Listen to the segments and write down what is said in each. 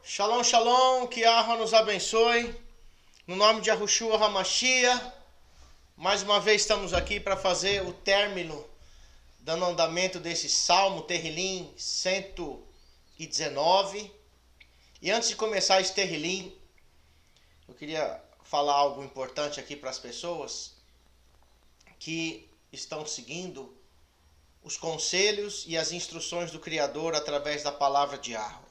Shalom, shalom, que Yahweh nos abençoe. No nome de Yahushua HaMashiach, mais uma vez estamos aqui para fazer o término, dando andamento desse Salmo Terrilim 119. E antes de começar esse Terrilim, eu queria falar algo importante aqui para as pessoas que estão seguindo os conselhos e as instruções do Criador através da palavra de Yahweh.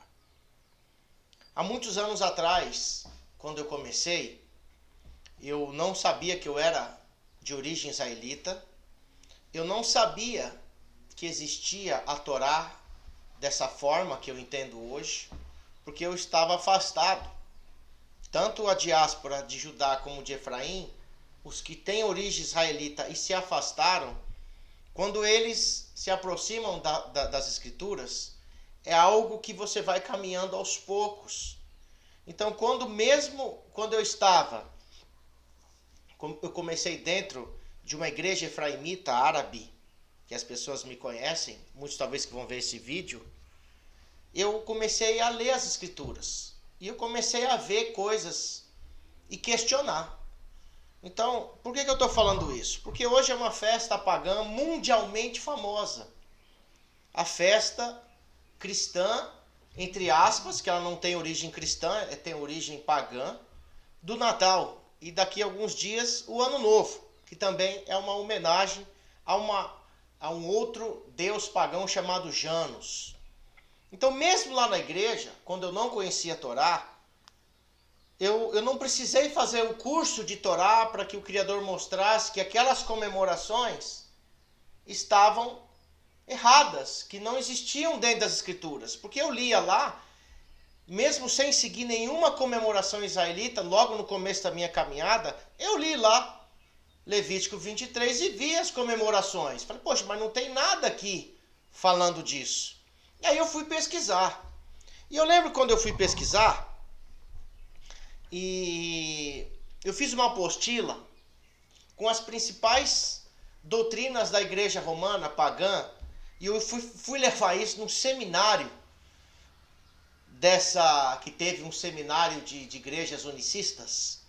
Há muitos anos atrás, quando eu comecei, eu não sabia que eu era de origem israelita, eu não sabia que existia a Torá dessa forma que eu entendo hoje, porque eu estava afastado. Tanto a diáspora de Judá como de Efraim, os que têm origem israelita e se afastaram, quando eles se aproximam das Escrituras, é algo que você vai caminhando aos poucos. Então, quando eu comecei dentro de uma igreja efraimita árabe, que as pessoas me conhecem, muitos talvez que vão ver esse vídeo, eu comecei a ler as Escrituras. E eu comecei a ver coisas e questionar. Então, por que eu estou falando isso? Porque hoje é uma festa pagã mundialmente famosa. A festa cristã, entre aspas, que ela não tem origem cristã, tem origem pagã, do Natal. E daqui a alguns dias o Ano Novo, que também é uma homenagem a um outro deus pagão chamado Janus. Então, mesmo lá na igreja, quando eu não conhecia a Torá, eu não precisei fazer o curso de Torá para que o Criador mostrasse que aquelas comemorações estavam erradas, que não existiam dentro das Escrituras. Porque eu lia lá, mesmo sem seguir nenhuma comemoração israelita, logo no começo da minha caminhada, eu li lá Levítico 23 e vi as comemorações. Falei, poxa, mas não tem nada aqui falando disso. E aí eu fui pesquisar. E eu lembro quando eu fui pesquisar, e eu fiz uma apostila com as principais doutrinas da igreja romana pagã, e eu fui levar isso num seminário que teve um seminário de igrejas unicistas,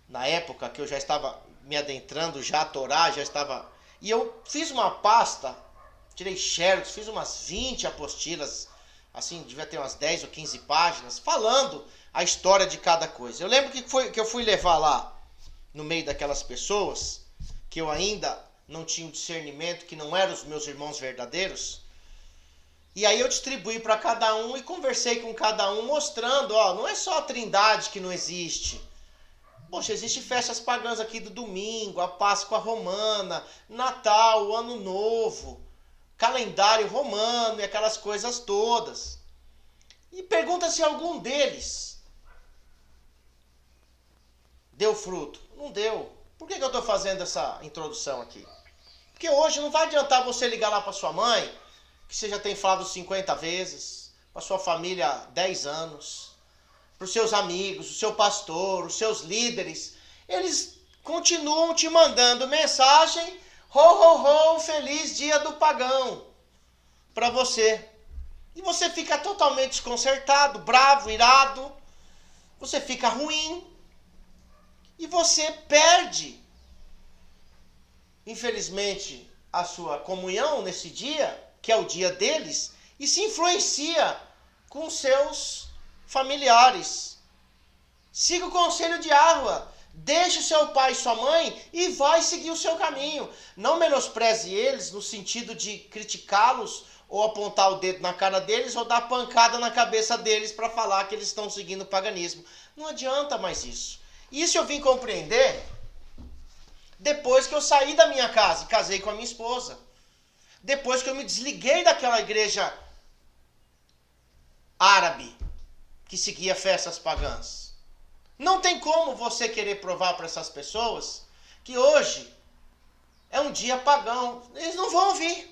na época que eu já estava me adentrando, já a Torá, já estava... E eu fiz uma pasta, tirei xerox, fiz umas 20 apostilas, assim, devia ter umas 10 ou 15 páginas, falando a história de cada coisa. Eu lembro que eu fui levar lá, no meio daquelas pessoas, que eu ainda não tinha o discernimento, que não eram os meus irmãos verdadeiros, e aí eu distribuí para cada um e conversei com cada um, mostrando, não é só a Trindade que não existe. Poxa, existem festas pagãs aqui do domingo, a Páscoa romana, Natal, o Ano Novo, calendário romano e aquelas coisas todas. E pergunta se algum deles deu fruto. Não deu. Por que eu estou fazendo essa introdução aqui? Porque hoje não vai adiantar você ligar lá para sua mãe, que você já tem falado 50 vezes, para sua família 10 anos, para os seus amigos, o seu pastor, os seus líderes. Eles continuam te mandando mensagem, ho, ho, ho, feliz dia do pagão, para você. E você fica totalmente desconcertado, bravo, irado, você fica ruim, e você perde, infelizmente, a sua comunhão nesse dia, que é o dia deles, e se influencia com seus familiares. Siga o conselho de Yahweh, deixe o seu pai e sua mãe e vai seguir o seu caminho. Não menospreze eles no sentido de criticá-los ou apontar o dedo na cara deles ou dar pancada na cabeça deles para falar que eles estão seguindo o paganismo. Não adianta mais isso. Isso eu vim compreender depois que eu saí da minha casa e casei com a minha esposa. Depois que eu me desliguei daquela igreja árabe que seguia festas pagãs. Não tem como você querer provar para essas pessoas que hoje é um dia pagão. Eles não vão ouvir.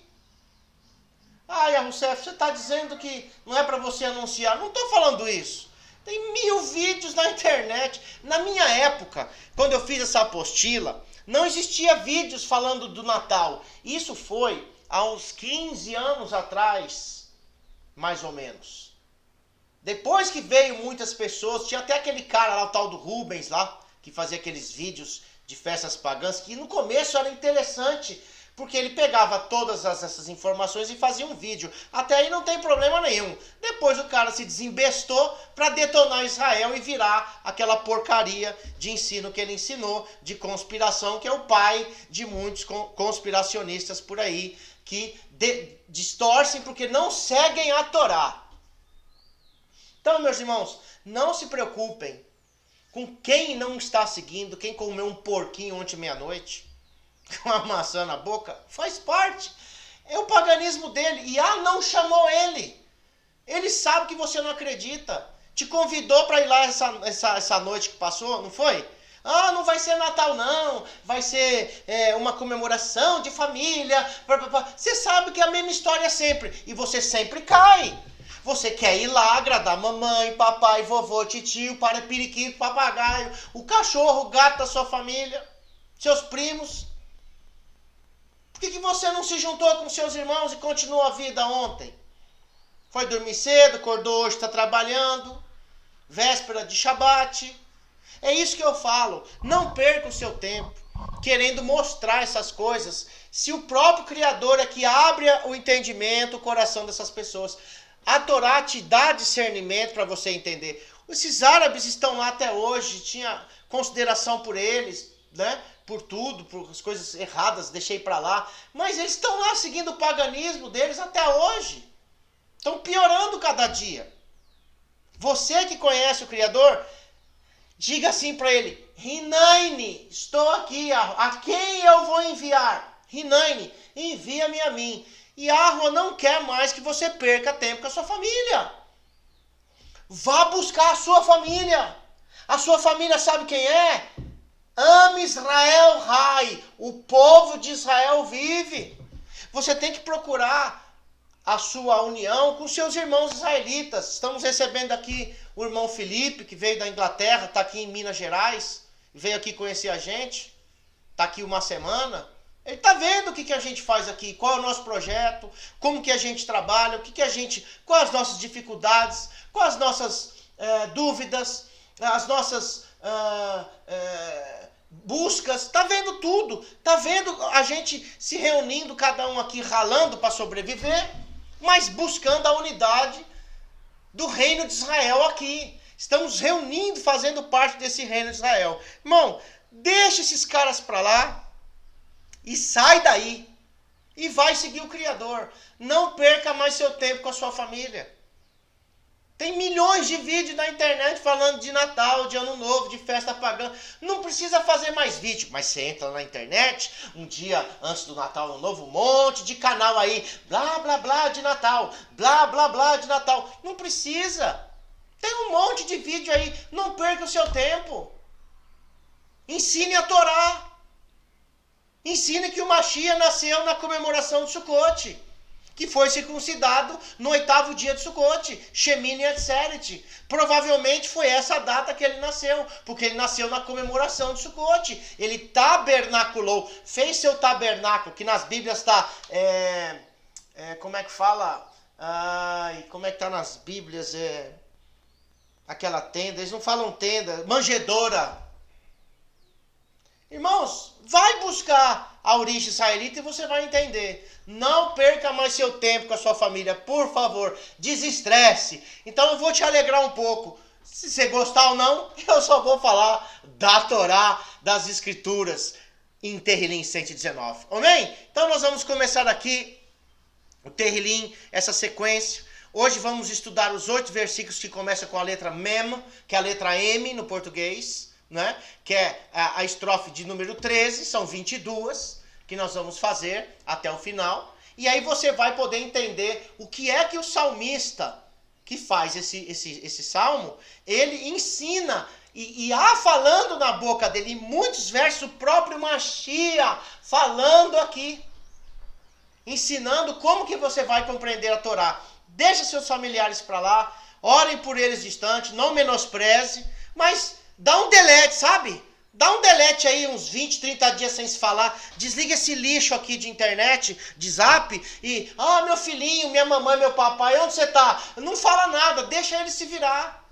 Youssef, você está dizendo que não é para você anunciar. Não estou falando isso. Tem 1000 vídeos na internet. Na minha época, quando eu fiz essa apostila, não existia vídeos falando do Natal. Isso foi há uns 15 anos atrás, mais ou menos. Depois que veio muitas pessoas, tinha até aquele cara lá, o tal do Rubens lá, que fazia aqueles vídeos de festas pagãs, que no começo era interessante, porque ele pegava todas essas informações e fazia um vídeo. Até aí não tem problema nenhum. Depois o cara se desembestou para detonar Israel e virar aquela porcaria de ensino que ele ensinou, de conspiração, que é o pai de muitos conspiracionistas por aí, que distorcem porque não seguem a Torá. Então, meus irmãos, não se preocupem com quem não está seguindo, quem comeu um porquinho ontem meia-noite, com a maçã na boca, faz parte. É o paganismo dele. E não chamou ele. Ele sabe que você não acredita. Te convidou para ir lá essa noite que passou, não foi? Não vai ser Natal não, vai ser uma comemoração de família. Você sabe que é a mesma história sempre. E você sempre cai. Você quer ir lá agradar mamãe, papai, vovô, titio, periquito, papagaio, o cachorro, o gato da sua família, seus primos. Por que você não se juntou com seus irmãos e continuou a vida ontem? Foi dormir cedo, acordou hoje, está trabalhando, véspera de Shabat. É isso que eu falo. Não perca o seu tempo querendo mostrar essas coisas, se o próprio Criador é que abre o entendimento, o coração dessas pessoas. A Torá te dá discernimento para você entender. Esses árabes estão lá até hoje, tinha consideração por eles, né? Por tudo, por as coisas erradas, deixei para lá. Mas eles estão lá seguindo o paganismo deles até hoje. Estão piorando cada dia. Você que conhece o Criador, diga assim para ele: Hinaine, estou aqui, a quem eu vou enviar? Hinaine, envia-me a mim. E Yahweh não quer mais que você perca tempo com a sua família. Vá buscar a sua família. A sua família sabe quem é? Am Israel Rai, o povo de Israel vive. Você tem que procurar a sua união com seus irmãos israelitas. Estamos recebendo aqui o irmão Felipe, que veio da Inglaterra, está aqui em Minas Gerais, veio aqui conhecer a gente, está aqui uma semana. Ele está vendo o que a gente faz aqui, qual é o nosso projeto, como que a gente trabalha, quais as nossas dificuldades, quais as nossas dúvidas, as nossas buscas, está vendo tudo, está vendo a gente se reunindo, cada um aqui ralando para sobreviver, mas buscando a unidade do reino de Israel aqui. Estamos reunindo, fazendo parte desse reino de Israel. Irmão, deixa esses caras para lá e sai daí e vai seguir o Criador. Não perca mais seu tempo com a sua família. Tem milhões de vídeos na internet falando de Natal, de Ano Novo, de festa pagã. Não precisa fazer mais vídeo, mas você entra na internet, um dia antes do Natal, Ano Novo, um monte de canal aí, blá, blá, blá de Natal, blá, blá, blá de Natal. Não precisa. Tem um monte de vídeo aí, não perca o seu tempo. Ensine a Torá. Ensine que o Mashiach nasceu na comemoração de Sukkot, que foi circuncidado no 8º dia de Sukkot, Shemini Atzeret. Provavelmente foi essa a data que ele nasceu, porque ele nasceu na comemoração de Sukkot. Ele tabernaculou, fez seu tabernáculo, que nas Bíblias está, como é que fala? Como é que está nas Bíblias? Aquela tenda, eles não falam tenda, manjedoura. Irmãos, vai buscar a origem israelita e você vai entender. Não perca mais seu tempo com a sua família, por favor. Desestresse. Então eu vou te alegrar um pouco. Se você gostar ou não, eu só vou falar da Torá, das Escrituras, em Terrilim 119. Amém? Então nós vamos começar aqui o Terrilim, essa sequência. Hoje vamos estudar os 8 versículos que começam com a letra Mem, que é a letra M no português, né? Que é a estrofe de número 13, são 22 que nós vamos fazer até o final. E aí você vai poder entender o que é que o salmista que faz esse salmo, ele ensina, e há falando na boca dele, em muitos versos, o próprio Mashiach falando aqui, ensinando como que você vai compreender a Torá. Deixa seus familiares para lá, orem por eles distante, não menospreze, mas dá um delete, sabe? Dá um delete aí, uns 20, 30 dias sem se falar. Desliga esse lixo aqui de internet, de zap. E, meu filhinho, minha mamãe, meu papai, onde você tá? Não fala nada, deixa ele se virar.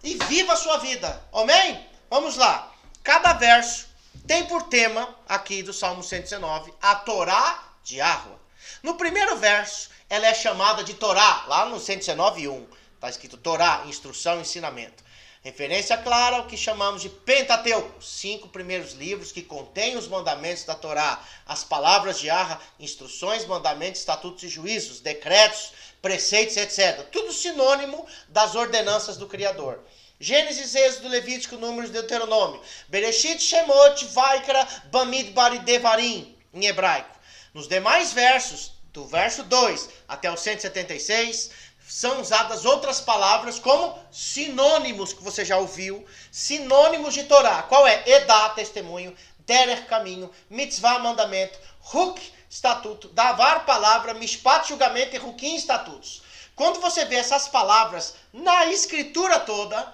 E viva a sua vida. Amém? Vamos lá. Cada verso tem por tema, aqui do Salmo 119, a Torá de Yahweh. No primeiro verso, ela é chamada de Torá, lá no 119:1. Está escrito Torá, instrução, ensinamento. Referência clara ao que chamamos de Pentateuco, 5 primeiros livros que contêm os mandamentos da Torá, as palavras de Yahweh, instruções, mandamentos, estatutos e juízos, decretos, preceitos, etc. Tudo sinônimo das ordenanças do Criador. Gênesis, Êxodo, Levítico, Números, Deuteronômio. Bereshit, Shemot, Vaikra, Bamidbar e Devarim, em hebraico. Nos demais versos, do verso 2 até o 176, são usadas outras palavras como sinônimos, que você já ouviu, sinônimos de Torá. Qual é? Edá, testemunho, Derer, caminho, Mitzvah, mandamento, Huk, estatuto, Davar, palavra, Mishpat, julgamento e Hukim, estatutos. Quando você vê essas palavras na escritura toda,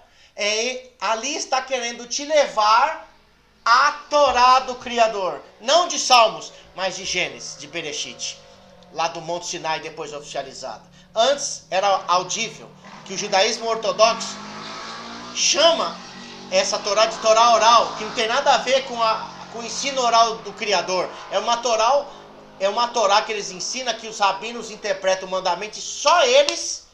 ali está querendo te levar à Torá do Criador. Não de Salmos, mas de Gênesis, de Bereshit, lá do Monte Sinai, depois oficializado. Antes era audível, que o judaísmo ortodoxo chama essa Torá de Torá oral, que não tem nada a ver com o ensino oral do Criador. É uma Torá que eles ensinam, que os rabinos interpretam o mandamento e só eles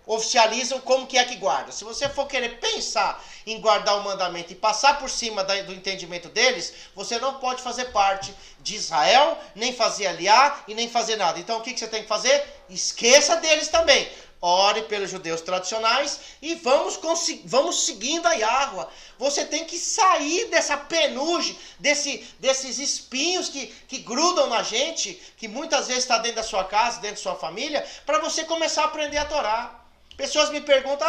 oficializam como que é que guarda. Se você for querer pensar em guardar o mandamento e passar por cima do entendimento deles, você não pode fazer parte de Israel, nem fazer aliar e nem fazer nada. Então o que você tem que fazer? Esqueça deles também. Ore pelos judeus tradicionais e vamos seguindo a Yahweh. Você tem que sair dessa penugem, desses espinhos que grudam na gente, que muitas vezes está dentro da sua casa, dentro da sua família, para você começar a aprender a Torá. Pessoas me perguntam,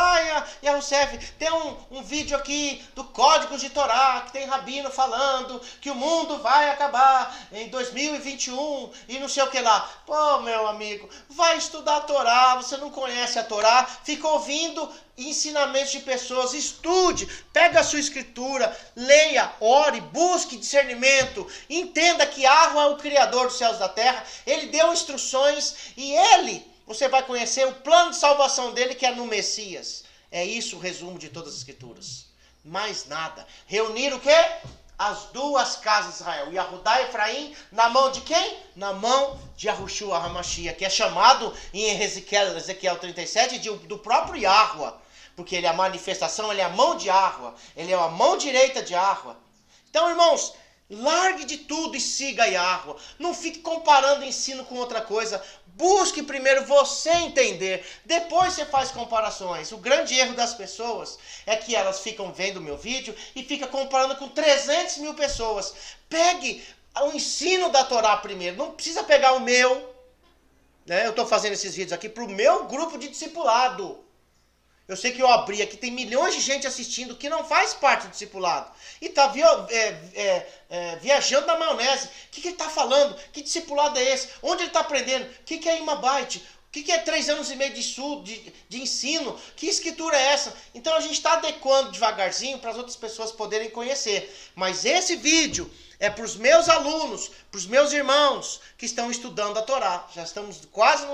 Youssef, tem um vídeo aqui do Código de Torá, que tem rabino falando que o mundo vai acabar em 2021 e não sei o que lá. Pô, meu amigo, vai estudar a Torá, você não conhece a Torá, fica ouvindo ensinamentos de pessoas, estude, pega a sua escritura, leia, ore, busque discernimento, entenda que Yahweh é o Criador dos céus e da terra, ele deu instruções e você vai conhecer o plano de salvação dele, que é no Messias. É isso o resumo de todas as escrituras. Mais nada. Reunir o quê? As duas casas de Israel. Yahudá e Efraim, na mão de quem? Na mão de Yahushua HaMashiach, que é chamado em Ezequiel 37 do próprio Yahweh. Porque ele é a manifestação, ele é a mão de Yahweh. Ele é a mão direita de Yahweh. Então, irmãos, largue de tudo e siga Yahweh. Não fique comparando ensino com outra coisa. Busque primeiro você entender. Depois você faz comparações. O grande erro das pessoas é que elas ficam vendo o meu vídeo e ficam comparando com 300 mil pessoas. Pegue o ensino da Torá primeiro. Não precisa pegar o meu. Eu estou fazendo esses vídeos aqui para o meu grupo de discipulado. Eu sei que eu abri aqui, tem milhões de gente assistindo que não faz parte do discipulado. E está viajando na maionese. O que ele está falando? Que discipulado é esse? Onde ele está aprendendo? O que é Imabite? O que é 3 anos e meio de ensino? Que escritura é essa? Então a gente está adequando devagarzinho para as outras pessoas poderem conhecer. Mas esse vídeo é para os meus alunos, para os meus irmãos que estão estudando a Torá. Já estamos quase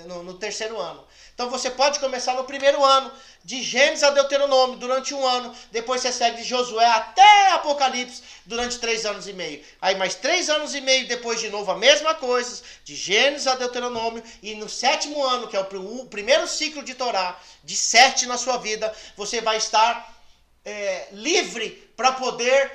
no terceiro ano. Então você pode começar no primeiro ano, de Gênesis a Deuteronômio, durante 1 ano. Depois você segue de Josué até Apocalipse, durante 3 anos e meio. Aí mais 3 anos e meio, depois de novo a mesma coisa, de Gênesis a Deuteronômio. E no 7º ano, que é o primeiro ciclo de Torá, de 7 na sua vida, você vai estar livre para poder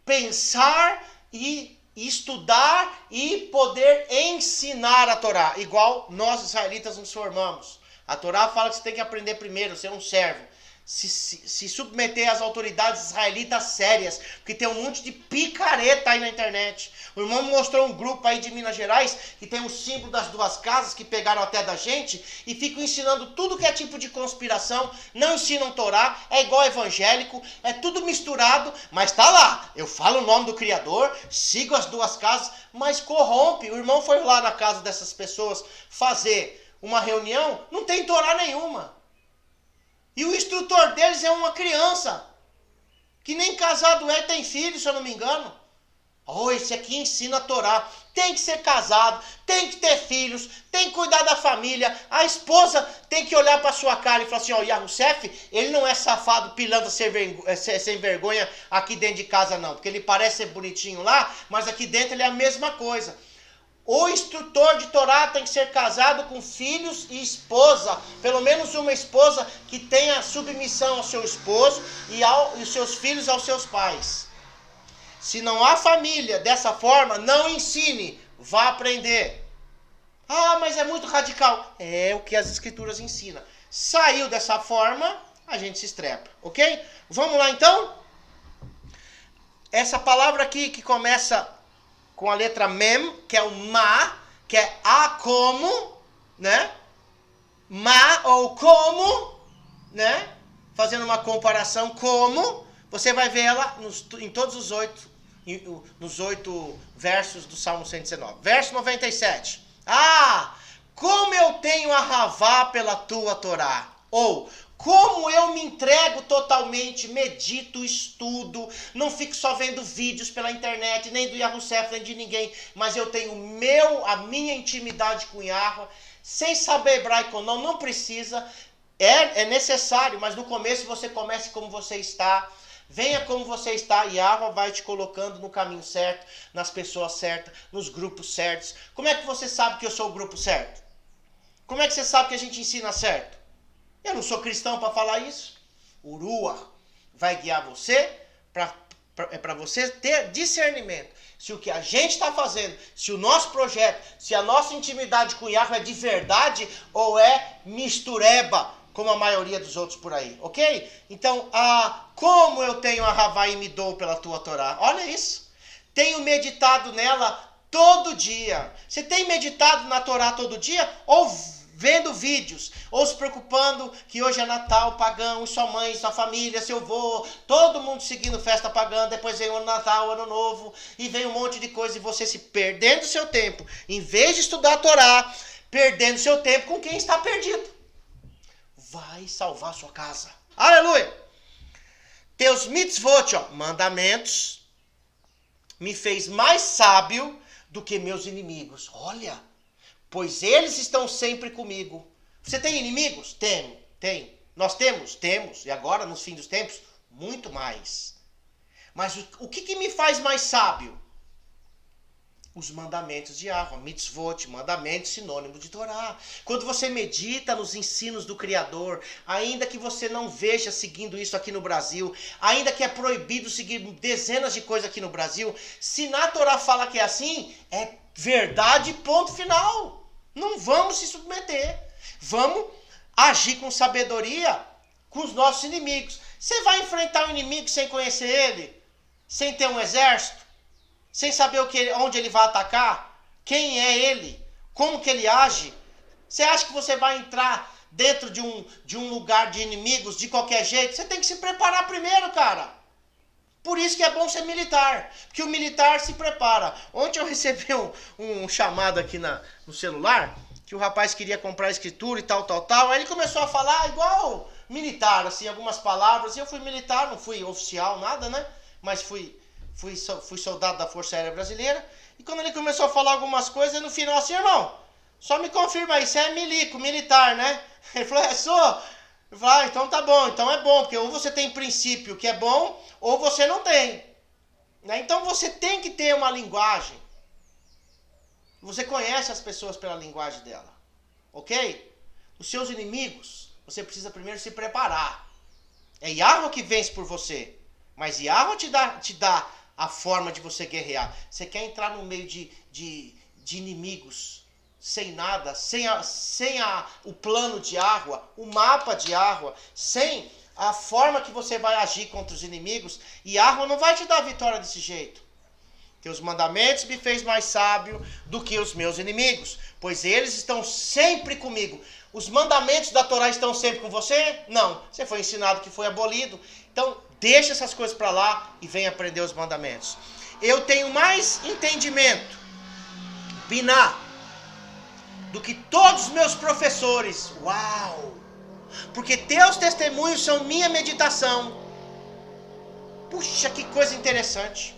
pensar e estudar e poder ensinar a Torá, igual nós israelitas nos formamos. A Torá fala que você tem que aprender primeiro, ser um servo. Se submeter às autoridades israelitas sérias, porque tem um monte de picareta aí na internet. O irmão mostrou um grupo aí de Minas Gerais, que tem o símbolo das 2 casas, que pegaram até da gente, e ficam ensinando tudo que é tipo de conspiração, não ensinam Torá, é igual evangélico, é tudo misturado, mas tá lá. Eu falo o nome do Criador, sigo as 2 casas, mas corrompe. O irmão foi lá na casa dessas pessoas fazer uma reunião, não tem Torá nenhuma. E o instrutor deles é uma criança que nem casado é e tem filho, se eu não me engano. Oh, esse aqui ensina a Torá. Tem que ser casado, tem que ter filhos, tem que cuidar da família. A esposa tem que olhar para sua cara e falar assim, ó, Yahusef, ele não é safado, pilantra sem vergonha aqui dentro de casa não. Porque ele parece ser bonitinho lá, mas aqui dentro ele é a mesma coisa. O instrutor de Torá tem que ser casado com filhos e esposa. Pelo menos uma esposa que tenha submissão ao seu esposo e os seus filhos aos seus pais. Se não há família dessa forma, não ensine, vá aprender. Ah, mas é muito radical. É o que as escrituras ensinam. Saiu dessa forma, a gente se estrepa, ok? Vamos lá então? Essa palavra aqui que começa com a letra mem, que é o ma, que é a como, né? Ma ou como, né? Fazendo uma comparação como, você vai ver ela em todos os 8 versos do Salmo 119. Verso 97. Ah, como eu tenho a ravá pela tua Torá. Ou, como eu me entrego totalmente, medito, estudo, não fico só vendo vídeos pela internet, nem do Yahusef, nem de ninguém, mas eu tenho a minha intimidade com Yahweh, sem saber hebraico ou não precisa, é necessário, mas no começo você comece como você está, venha como você está, e Yahweh vai te colocando no caminho certo, nas pessoas certas, nos grupos certos. Como é que você sabe que eu sou o grupo certo? Como é que você sabe que a gente ensina certo? Eu não sou cristão para falar isso. O Ruach vai guiar você para você ter discernimento. Se o que a gente está fazendo, se o nosso projeto, se a nossa intimidade com Yahweh é de verdade ou é mistureba, como a maioria dos outros por aí, ok? Então, como eu tenho a Havá e me dou pela tua Torá. Olha isso. Tenho meditado nela todo dia. Você tem meditado na Torá todo dia? Ou vendo vídeos, ou se preocupando que hoje é Natal, pagão, sua mãe, sua família, seu avô, todo mundo seguindo festa pagã, depois vem o Natal, o Ano Novo, e vem um monte de coisa, e você se perdendo seu tempo, em vez de estudar a Torá, perdendo seu tempo com quem está perdido. Vai salvar sua casa. Aleluia! Teus mitzvot, mandamentos, me fez mais sábio do que meus inimigos. Olha! Pois eles estão sempre comigo. Você tem inimigos? Tem. Nós temos? Temos. E agora, nos fins dos tempos, muito mais. Mas o que me faz mais sábio? Os mandamentos de Yahweh, mitzvot, mandamentos, sinônimo de Torá. Quando você medita nos ensinos do Criador, ainda que você não veja seguindo isso aqui no Brasil, ainda que é proibido seguir dezenas de coisas aqui no Brasil, se na Torá fala que é assim, é verdade, ponto final. Não vamos se submeter. Vamos agir com sabedoria com os nossos inimigos. Você vai enfrentar um inimigo sem conhecer ele? Sem ter um exército? Sem saber onde ele vai atacar? Quem é ele? Como que ele age? Você acha que você vai entrar dentro de um lugar de inimigos de qualquer jeito? Você tem que se preparar primeiro, cara. Por isso que é bom ser militar, porque o militar se prepara. Ontem eu recebi um chamado aqui no celular, que o rapaz queria comprar escritura e tal. Aí ele começou a falar igual militar, assim, algumas palavras. E eu fui militar, não fui oficial, nada, né? Mas fui soldado da Força Aérea Brasileira. E quando ele começou a falar algumas coisas, no final assim, irmão, só me confirma aí, você é militar, né? Ele falou, sou. Eu falei, então tá bom, então é bom, porque ou você tem princípio que é bom, ou você não tem. Né? Então você tem que ter uma linguagem. Você conhece as pessoas pela linguagem dela. Ok? Os seus inimigos, você precisa primeiro se preparar. É Yahweh que vence por você. Mas Yahweh te dá a forma de você guerrear. Você quer entrar no meio de inimigos sem nada, sem o plano de Yahweh, o mapa de Yahweh, sem a forma que você vai agir contra os inimigos, Yahweh não vai te dar vitória desse jeito. Teus mandamentos me fez mais sábio do que os meus inimigos, pois eles estão sempre comigo. Os mandamentos da Torá estão sempre com você? Não. Você foi ensinado que foi abolido. Então, deixa essas coisas para lá e vem aprender os mandamentos. Eu tenho mais entendimento, Biná, do que todos os meus professores. Uau! Porque teus testemunhos são minha meditação. Puxa, que coisa interessante.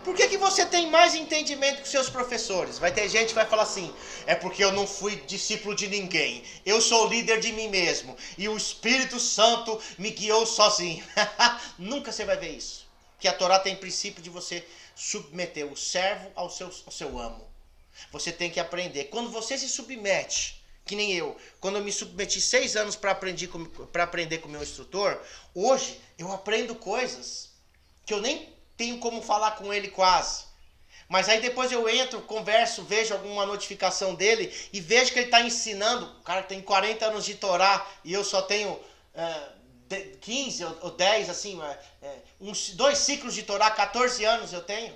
Por que você tem mais entendimento que seus professores? Vai ter gente que vai falar assim, é porque eu não fui discípulo de ninguém. Eu sou líder de mim mesmo. E o Espírito Santo me guiou sozinho. Nunca você vai ver isso. Porque a Torá tem princípio de você submeter o servo ao seu amo. Você tem que aprender. Quando você se submete, que nem eu, quando eu me submeti 6 anos para aprender com o meu instrutor, hoje eu aprendo coisas que eu nem tenho como falar com ele quase. Mas aí depois eu entro, converso, vejo alguma notificação dele e vejo que ele está ensinando. O cara tem 40 anos de Torá e eu só tenho 15 ou 10, assim, 2 ciclos de Torá, 14 anos eu tenho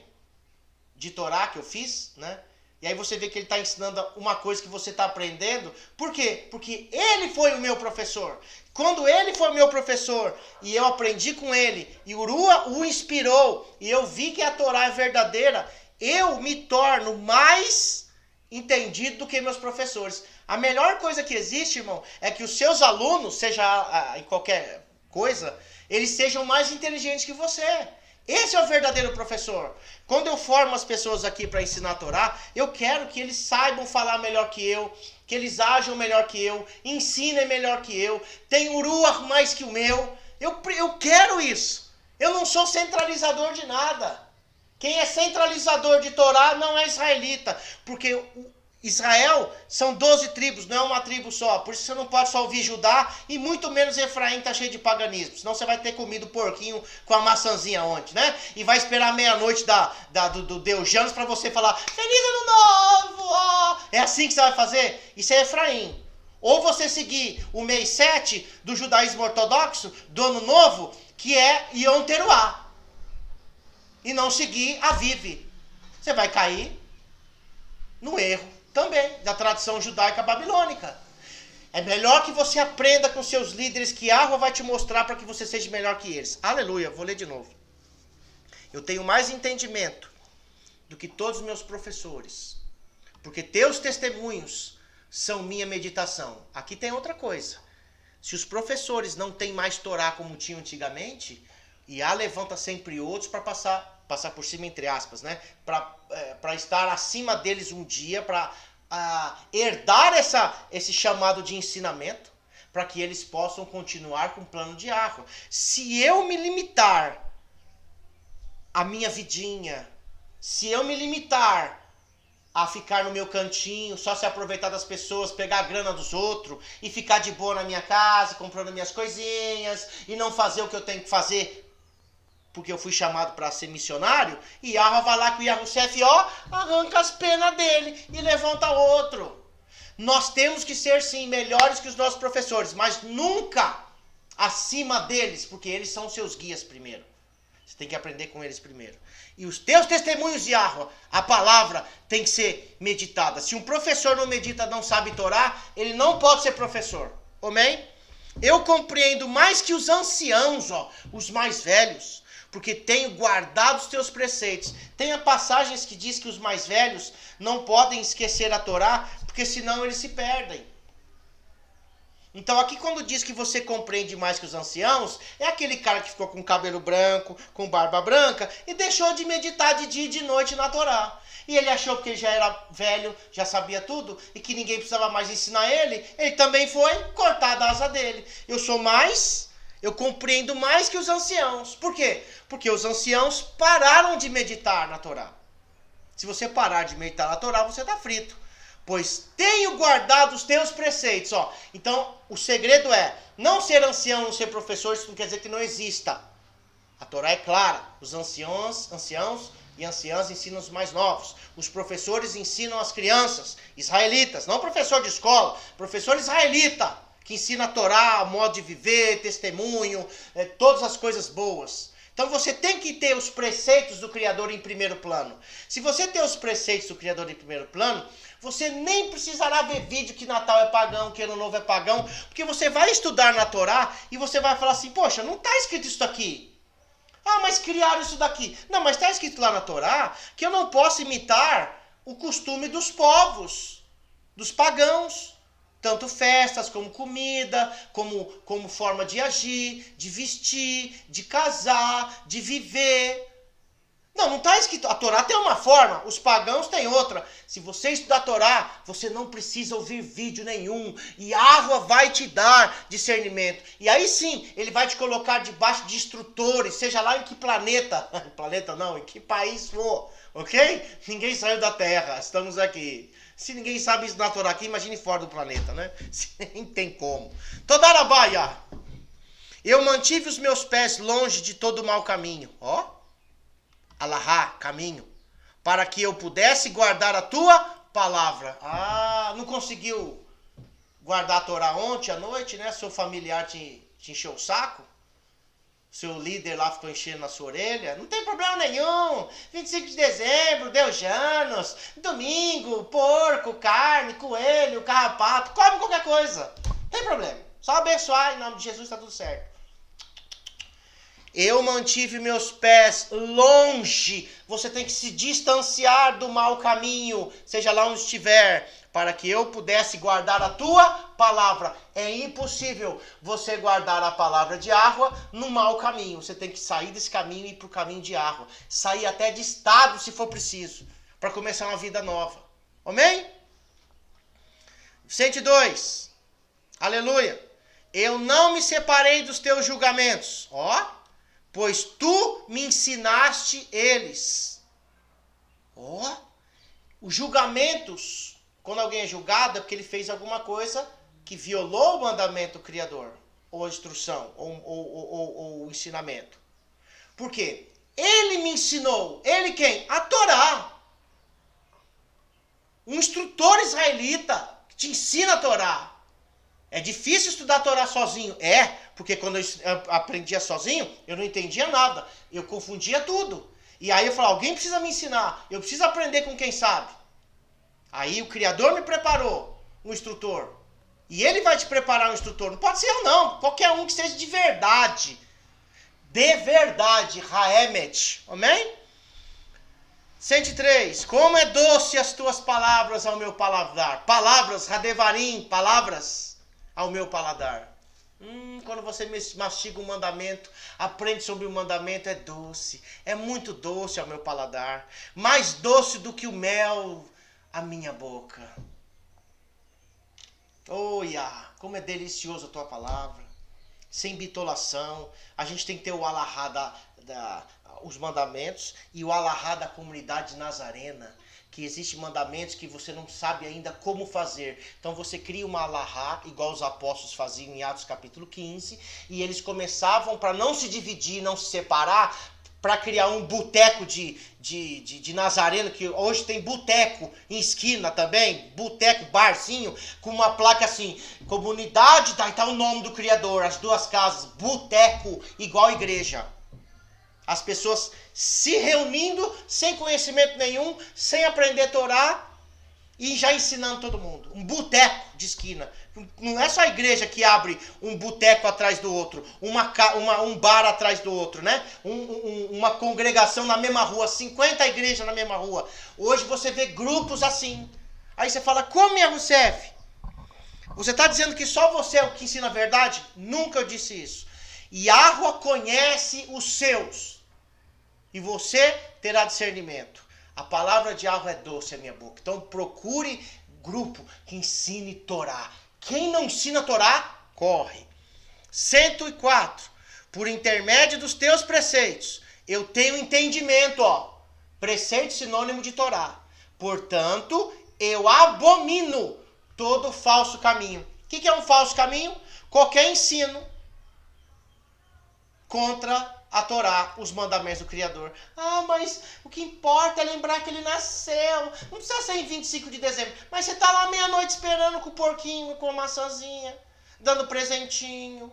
de Torá que eu fiz, né? E aí você vê que ele está ensinando uma coisa que você está aprendendo. Por quê? Porque ele foi o meu professor. Quando ele foi o meu professor e eu aprendi com ele, e Urua o inspirou, e eu vi que a Torá é verdadeira, eu me torno mais entendido do que meus professores. A melhor coisa que existe, irmão, é que os seus alunos, seja em qualquer coisa, eles sejam mais inteligentes que você. Esse é o verdadeiro professor. Quando eu formo as pessoas aqui para ensinar a Torá, eu quero que eles saibam falar melhor que eu, que eles ajam melhor que eu, ensinem melhor que eu, tenham Ruach mais que o meu. Eu quero isso. Eu não sou centralizador de nada. Quem é centralizador de Torá não é israelita, porque Israel são 12 tribos, não é uma tribo só. Por isso você não pode só ouvir Judá e muito menos Efraim está cheio de paganismo. Senão você vai ter comido porquinho com a maçãzinha ontem, né? E vai esperar meia-noite do Deus Janos para você falar Feliz Ano Novo! Oh! É assim que você vai fazer? Isso é Efraim. Ou você seguir o mês 7 do judaísmo ortodoxo, do Ano Novo, que é Yom Teruah. E não seguir a Vive. Você vai cair no erro também, da tradição judaica babilônica. É melhor que você aprenda com seus líderes que Yahweh vai te mostrar para que você seja melhor que eles. Aleluia, vou ler de novo. Eu tenho mais entendimento do que todos os meus professores, porque teus testemunhos são minha meditação. Aqui tem outra coisa. Se os professores não têm mais Torá como tinham antigamente, Yah levanta sempre outros para passar por cima, entre aspas, né? Para estar acima deles um dia, para herdar esse chamado de ensinamento, para que eles possam continuar com o plano de Yahweh. Se eu me limitar a minha vidinha, se eu me limitar a ficar no meu cantinho, só se aproveitar das pessoas, pegar a grana dos outros e ficar de boa na minha casa, comprando minhas coisinhas e não fazer o que eu tenho que fazer, porque eu fui chamado para ser missionário, e Yahweh vai lá com o Yahushef, arranca as penas dele e levanta outro. Nós temos que ser, sim, melhores que os nossos professores, mas nunca acima deles, porque eles são seus guias primeiro. Você tem que aprender com eles primeiro. E os teus testemunhos de Yahweh, a palavra tem que ser meditada. Se um professor não medita, não sabe Torá, ele não pode ser professor. Amém? Eu compreendo mais que os anciãos, os mais velhos, porque tenho guardado os teus preceitos. Tem passagens que diz que os mais velhos não podem esquecer a Torá, porque senão eles se perdem. Então aqui quando diz que você compreende mais que os anciãos, é aquele cara que ficou com cabelo branco, com barba branca, e deixou de meditar de dia e de noite na Torá. E ele achou que ele já era velho, já sabia tudo, e que ninguém precisava mais ensinar ele também foi cortar a asa dele. Eu compreendo mais que os anciãos. Por quê? Porque os anciãos pararam de meditar na Torá. Se você parar de meditar na Torá, você está frito. Pois tenho guardado os teus preceitos. Então, o segredo é não ser ancião, não ser professor, isso não quer dizer que não exista. A Torá é clara. Os anciãos e anciãs ensinam os mais novos. Os professores ensinam as crianças israelitas. Não professor de escola, professor israelita, que ensina a Torá, modo de viver, testemunho, todas as coisas boas. Então você tem que ter os preceitos do Criador em primeiro plano. Se você ter os preceitos do Criador em primeiro plano, você nem precisará ver vídeo que Natal é pagão, que Ano Novo é pagão, porque você vai estudar na Torá e você vai falar assim, poxa, não está escrito isso aqui. Mas criaram isso daqui. Não, mas está escrito lá na Torá que eu não posso imitar o costume dos povos, dos pagãos. Tanto festas, como comida, como forma de agir, de vestir, de casar, de viver. Não está escrito. A Torá tem uma forma, os pagãos têm outra. Se você estudar a Torá, você não precisa ouvir vídeo nenhum. Yahweh vai te dar discernimento. E aí sim, ele vai te colocar debaixo de instrutores, seja lá em que planeta. Planeta não, em que país for. Ok? Ninguém saiu da Terra, estamos aqui. Se ninguém sabe isso na Torá aqui, imagine fora do planeta, né? Nem tem como. Todarabaia. Eu mantive os meus pés longe de todo mau caminho. Ó. Alahá, caminho, para que eu pudesse guardar a tua palavra. Ah, não conseguiu guardar a Torá ontem à noite, né? Seu familiar te encheu o saco? Seu líder lá ficou enchendo a sua orelha? Não tem problema nenhum. 25 de dezembro, deu Janos, domingo, porco, carne, coelho, carrapato, come qualquer coisa. Não tem problema. Só abençoar, em nome de Jesus, está tudo certo. Eu mantive meus pés longe. Você tem que se distanciar do mau caminho, seja lá onde estiver, para que eu pudesse guardar a tua palavra. É impossível você guardar a palavra de Yahweh no mau caminho. Você tem que sair desse caminho e ir para o caminho de Yahweh. Sair até de estado, se for preciso, para começar uma vida nova. Amém? 102. Aleluia. Eu não me separei dos teus julgamentos. Ó. Pois tu me ensinaste eles. Ó, os julgamentos, quando alguém é julgado, é porque ele fez alguma coisa que violou o mandamento do Criador, ou a instrução, ou o ensinamento. Por quê? Ele me ensinou. Ele quem? A Torá. Um instrutor israelita que te ensina a Torá. É difícil estudar a Torá sozinho. É, porque quando eu aprendia sozinho, eu não entendia nada. Eu confundia tudo. E aí eu falava, alguém precisa me ensinar. Eu preciso aprender com quem sabe. Aí o Criador me preparou um instrutor. E ele vai te preparar um instrutor. Não pode ser eu não. Qualquer um que seja de verdade. De verdade. Haemet. Amém? 103. Como é doce as tuas palavras ao meu paladar. Palavras, Hadevarim, palavras ao meu paladar. Quando você mastiga um mandamento, aprende sobre o mandamento, é doce. É muito doce ao meu paladar. Mais doce do que o mel a minha boca. Oh, Yah, como é delicioso a tua palavra. Sem bitolação. A gente tem que ter o alahá os mandamentos e o alahá da comunidade nazarena. Que existem mandamentos que você não sabe ainda como fazer. Então você cria uma alahá, igual os apóstolos faziam em Atos capítulo 15, e eles começavam para não se dividir, não se separar, para criar um boteco de nazareno, que hoje tem boteco em esquina também, boteco, barzinho, com uma placa assim, comunidade, daí tá o nome do Criador, as duas casas, boteco, igual igreja. As pessoas se reunindo, sem conhecimento nenhum, sem aprender Torá e já ensinando todo mundo. Um boteco de esquina. Não é só a igreja que abre um boteco atrás do outro, um bar atrás do outro, né? Uma congregação na mesma rua, 50 igrejas na mesma rua. Hoje você vê grupos assim. Aí você fala, como é Rousseff? Você está dizendo que só você é o que ensina a verdade? Nunca eu disse isso. Yahweh conhece os seus. E você terá discernimento. A palavra de Yahweh é doce à minha boca. Então procure grupo que ensine Torá. Quem não ensina Torá, corre. 104. Por intermédio dos teus preceitos, eu tenho entendimento. Preceito sinônimo de Torá. Portanto, eu abomino todo falso caminho. O que é um falso caminho? Qualquer ensino contra a Torá, os mandamentos do Criador. Ah, mas o que importa é lembrar que ele nasceu. Não precisa ser em 25 de dezembro. Mas você tá lá meia-noite esperando com o porquinho, com a maçãzinha, dando presentinho.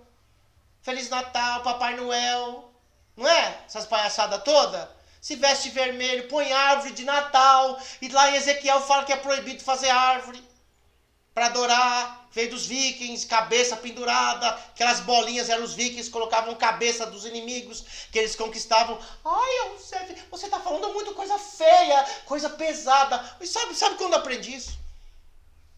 Feliz Natal, Papai Noel. Não é? Essas palhaçadas todas. Se veste vermelho, põe árvore de Natal. E lá em Ezequiel fala que é proibido fazer árvore para adorar. Veio dos vikings, cabeça pendurada, aquelas bolinhas eram os vikings, colocavam cabeça dos inimigos que eles conquistavam. Ai, você tá falando muito coisa feia, coisa pesada. E sabe quando eu aprendi isso?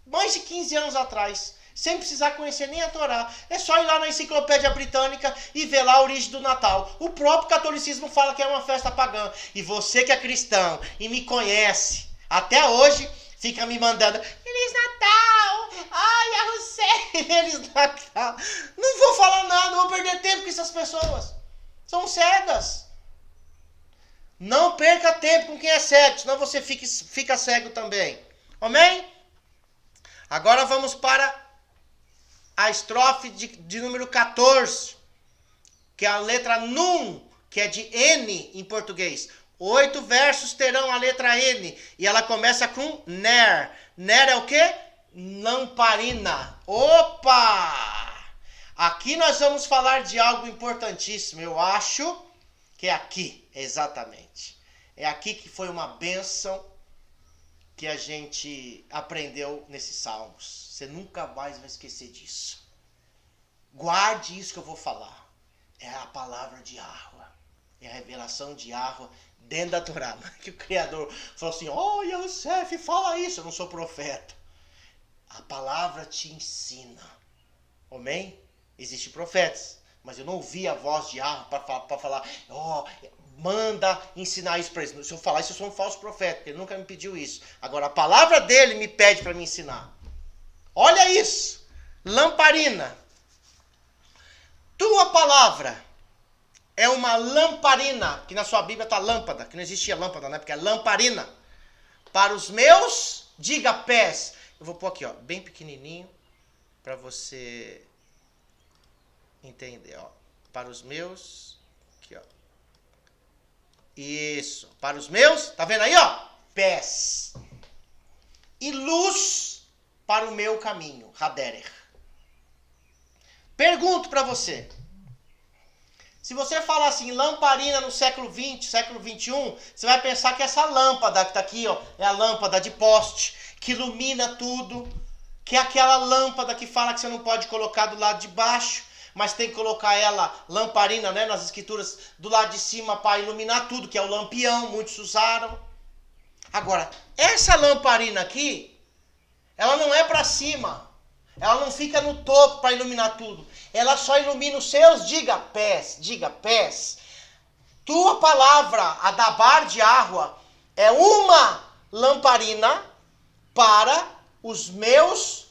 Mais de 15 anos atrás. sem precisar conhecer nem a Torá. É só ir lá na Enciclopédia Britânica e ver lá a origem do Natal. O próprio catolicismo fala que é uma festa pagã. E você que é cristão e me conhece, até hoje, fica me mandando Feliz Natal! Ai, Arrucei! Feliz Natal! Não vou falar nada, não vou perder tempo com essas pessoas. São cegas. Não perca tempo com quem é cego, senão você fica cego também. Amém? Agora vamos para a estrofe de número 14, que é a letra Nun, que é de N em português. 8 versos terão a letra N e ela começa com Ner. Ner é o quê? Lamparina. Opa! Aqui nós vamos falar de algo importantíssimo. Eu acho que é aqui, exatamente. É aqui que foi uma bênção que a gente aprendeu nesses salmos. Você nunca mais vai esquecer disso. Guarde isso que eu vou falar. É a palavra de Yahweh. É a revelação de Yahweh dentro da Torá. Que o Criador falou assim, Yosef, fala isso. Eu não sou profeta. A palavra te ensina. Amém? Existem profetas. Mas eu não ouvi a voz de Yahweh para falar, manda ensinar isso para eles. Se eu falar isso, eu sou um falso profeta, porque ele nunca me pediu isso. Agora, a palavra dele me pede para me ensinar. Olha isso. Lamparina. Tua palavra é uma lamparina, que na sua Bíblia está lâmpada, que não existia lâmpada, né? Porque é lamparina. Para os meus, diga pés. Eu vou pôr aqui, ó, bem pequenininho, para você entender, ó. Para os meus, aqui, ó. Isso, para os meus, tá vendo aí, ó? Pés. E luz para o meu caminho, Haderer. Pergunto para você. Se você falar assim, lamparina no século XX, século XXI, você vai pensar que essa lâmpada que tá aqui, ó, é a lâmpada de poste, que ilumina tudo, que é aquela lâmpada que fala que você não pode colocar do lado de baixo, mas tem que colocar ela, lamparina, né, nas escrituras, do lado de cima para iluminar tudo, que é o lampião, muitos usaram. Agora, essa lamparina aqui, ela não é para cima, ela não fica no topo para iluminar tudo, ela só ilumina os seus, diga pés. Tua palavra, a Dabar de Yahweh, é uma lamparina para os meus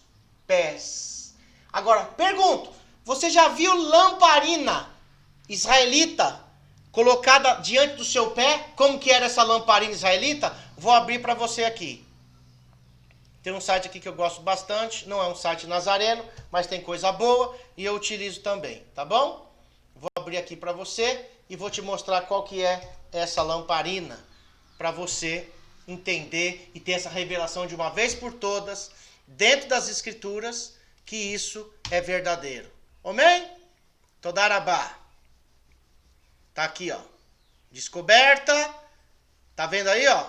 pés. Agora, pergunto, você já viu lamparina israelita colocada diante do seu pé? Como que era essa lamparina israelita? Vou abrir para você aqui. Tem um site aqui que eu gosto bastante, não é um site nazareno, mas tem coisa boa e eu utilizo também, tá bom? Vou abrir aqui para você e vou te mostrar qual que é essa lamparina, para você entender e ter essa revelação de uma vez por todas, dentro das escrituras, que isso é verdadeiro. Amém? Todarabá. Tá aqui, ó. Descoberta. Tá vendo aí, ó?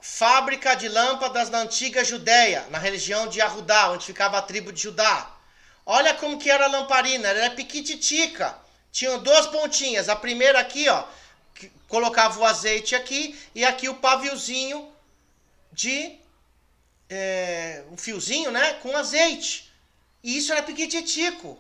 Fábrica de lâmpadas na antiga Judéia, na região de Yahudá, onde ficava a tribo de Judá. Olha como que era a lamparina, ela era piquititica. Tinha 2 pontinhas. A primeira aqui, ó, colocava o azeite aqui, e aqui o paviozinho de um fiozinho, né, com azeite. E isso era piquititico.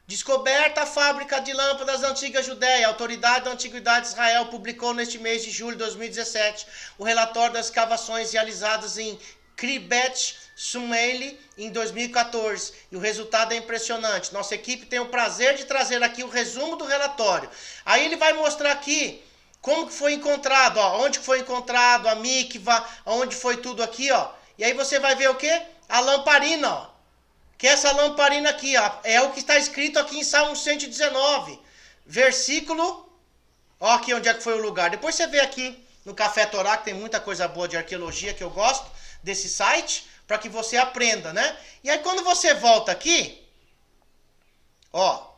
Descoberta a fábrica de lâmpadas da antiga Judéia. A Autoridade da Antiguidade de Israel publicou neste mês de julho de 2017 o relatório das escavações realizadas em Kribet Sumeili em 2014. E o resultado é impressionante. Nossa equipe tem o prazer de trazer aqui o resumo do relatório. Aí ele vai mostrar aqui como que foi encontrado, ó, onde foi encontrado, a mikva, onde foi tudo aqui, ó. E aí você vai ver o quê? A lamparina, ó. Que essa lamparina aqui, ó, é o que está escrito aqui em Salmo 119, versículo, ó aqui onde é que foi o lugar. Depois você vê aqui no Café Torá, que tem muita coisa boa de arqueologia que eu gosto desse site, para que você aprenda, né? E aí quando você volta aqui, ó,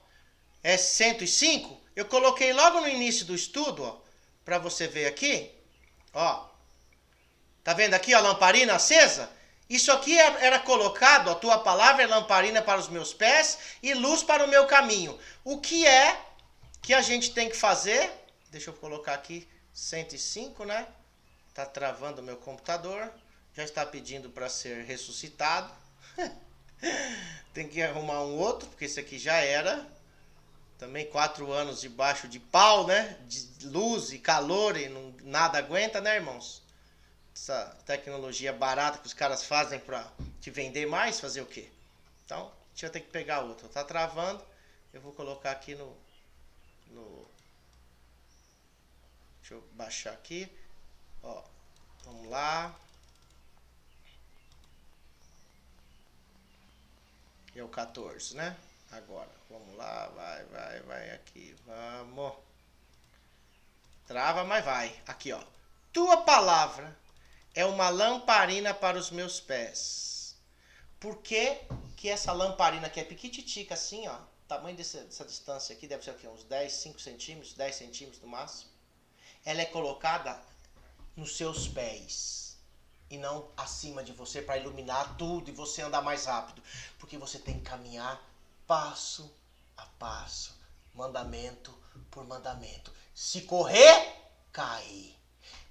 é 105, eu coloquei logo no início do estudo, ó, para você ver aqui, ó. Tá vendo aqui a lamparina acesa? Isso aqui era colocado, a tua palavra é lamparina para os meus pés e luz para o meu caminho. O que é que a gente tem que fazer? Deixa eu colocar aqui 105, né? Tá travando o meu computador. Já está pedindo para ser ressuscitado. Tem que arrumar um outro, porque esse aqui já era. Também 4 anos debaixo de pau, né? De luz e calor e não, nada aguenta, né, irmãos? Essa tecnologia barata que os caras fazem pra te vender mais, fazer o quê? Então, a gente vai ter que pegar outro. Tá travando. Eu vou colocar aqui no... Deixa eu baixar aqui. Ó, vamos lá. É o 14, né? Agora, vamos lá, vai aqui, vamos. Trava, mas vai. Aqui, ó. Tua palavra é uma lamparina para os meus pés. Por que que essa lamparina aqui é piquititica assim, ó? O tamanho dessa distância aqui deve ser aqui, uns 5 centímetros, 10 centímetros no máximo. Ela é colocada nos seus pés e não acima de você para iluminar tudo e você andar mais rápido. Porque você tem que caminhar passo a passo, mandamento por mandamento. Se correr, cai.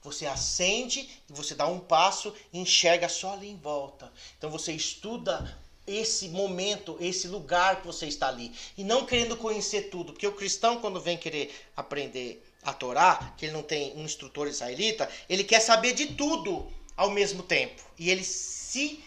Você acende e você dá um passo e enxerga só ali em volta. Então você estuda esse momento, esse lugar que você está ali. E não querendo conhecer tudo. Porque o cristão, quando vem querer aprender a Torá, que ele não tem um instrutor israelita, ele quer saber de tudo ao mesmo tempo. E ele se